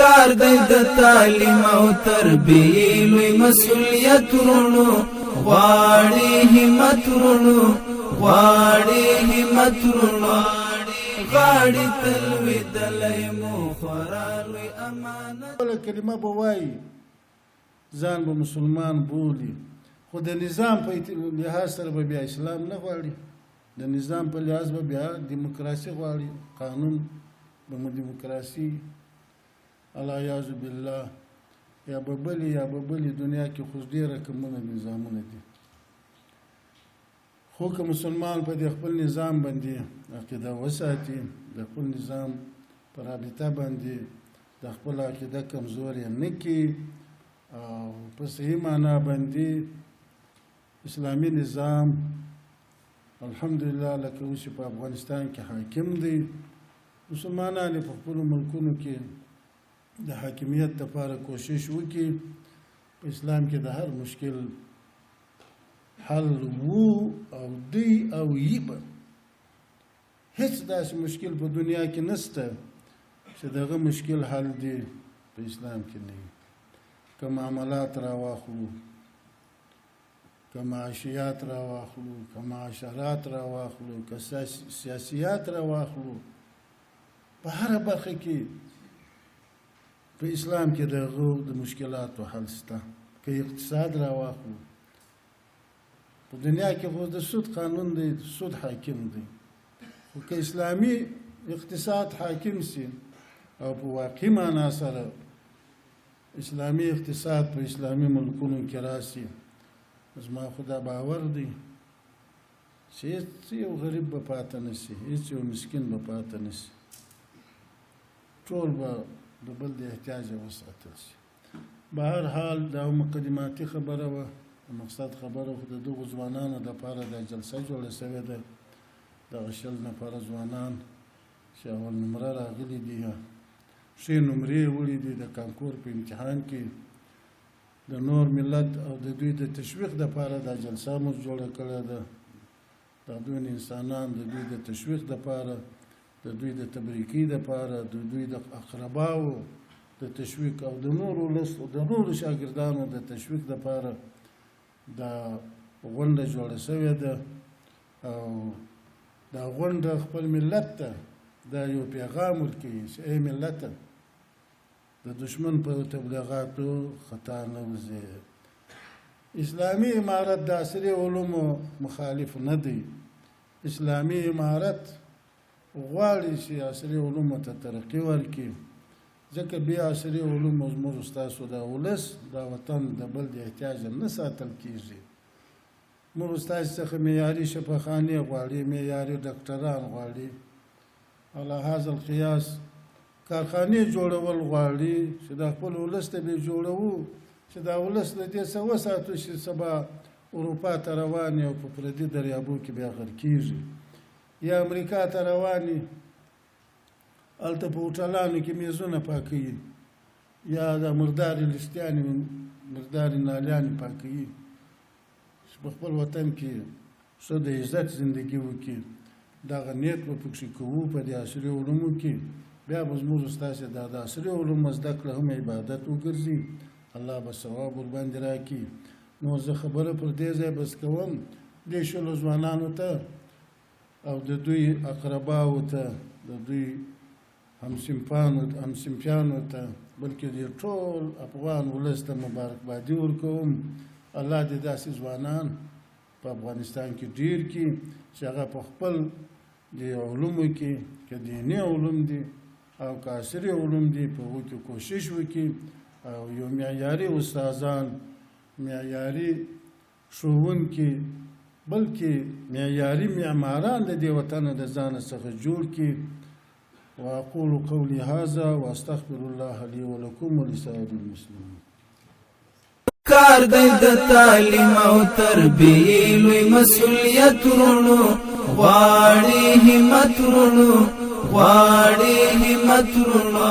کار دی د تعلیم او تربیې لوی مسؤلیت ورونو غواړي همت ورونو غواړي همت ورونو غاړي تلوي دلای مو خورا لوی امانت کلمه به وایي ځان به مسلمان بولي خو د نظام په لحاظ سره به بیا اسلام نه غواړي د نظام په لحاظ به بیا دیموکراسي غواړي قانون به مو دیموکراسي العیاذ بالله یا به بلې دنیا کې خو ډېره کمونه نظامونه دي خو که مسلمان په دې خپل نظام باندې عقیده وساتي د خپل نظام په رابطه باندې د خپل عقیده کمزوري نه کړي او په صحیح معنا باندې اسلامي نظام الحمدلله لکه اوس په افغانستان کې حاکم دی مسلمانان په خپل ملکونو کې د حاکمیت لپاره کوشش وکړي په اسلام کې د هر مشکل حل وو او دی او یبه هیڅ داسې مشکل په دنیا کې نشته چې دغه مشکل حل دی په اسلام کې نه که معاملات راواخلو که معاشیات راواخلو که معاشرات راواخلو که سیاسیات راواخلو په هره برخه کې په اسلام کې دغه د مشکلاتو حل شته که اقتصاد راواخلو په دنیا کې خو د سود قانون دی سود حاکم دی خو که اسلامي اقتصاد حاکم سي او په واقعي معنا سره اسلامي اقتصاد په اسلامي ملکونو کې راسي زما خدا باور دی چې هیڅ یو غریب به پاته نشي هیڅ یو مسکین به پاته نشي ټول به د بل د احتیاج وساتل شي به هر حال دا مقدماتي خبره وه مقصد خبره خو د دغو ځوانانو دپاره دا جلسه جوړه شوې ده دغه 20 نفره ځوانان چې اول نمره راغلي دي ښې نمرې وړي دي د کانکور په امتحان کې د نور ملت او د دوی د تشویق دپاره دا جلسه موږ جوړه کړې ده دا دوی انسانان د دوی د تشویق دپاره د دوی د تبریکي دپاره د دوی د اقرباو د تشویق او د نورو شاګردانو د تشویق دپاره دا غونډه جوړه شوې ده او دا غونډه خپل ملت ته دا یو پیغام ورکوي چې ای ملته د دشمن په تبلیغاتو خطا نه وځئ اسلامي امارت د عصري علومو مخالف نه دی اسلامي امارت غواړي چې عصري علومو ته ترقي ورکړي ځکه بیا عصري علومو زموږ ستاسو د ولس دا وطن د بل د احتیاج نه ساتل کیږي موږ ستاسو څخه معیاري شفاخانې غواړي معیاري ډاکټران غواړي على هذا القياس کارخانې جوړول غواړي چې د خپل ولس ته به جوړوو چې دا ولس له دې څه وساتو چې سبا اروپا ته روانې او په پردي دریابو کې بیا غرق کېږي یا امریکا ته روانې هلته په هوټلانو کې میزونه پاکوي یا د مردارې لستیانې مردارې نالیانې پاکوي چې په خپل وطن کې ښه د عزت زندګي وکړي دغه نیت به پکې کوو په دې عصري علومو کې بیا به زموږ ستاسې دا د عصري علومو زده کړه هم عبادت وګرځي الله به ثواب ورباندې راکړي نو زه خبره پر دې ځای بس کوم دې 20 ځوانانو ته او د دوی اقرباو ته د دوی همصنفیانو ته بلکې د ټول افغان ولس ته مبارکبادي ورکوم الله دې داسې ځوانان په افغانستان کې ډیر کړي چې هغه په خپل د علومو کې که دیني علوم دي او که عصري علوم دي په هغو کې کوشش وکړي او یو معیاري استادان معیاري ښوونکي بلکې معیاري معماران د دې وطن د ځان څخه جوړ کړي واقول قولي هذا واستغفر الله لي ولكم ولسائر المسلمين کار دی د تعلیم او تربیې لوی مسؤلیت ورونو غواړي همت ورونو غواړي همت ورونو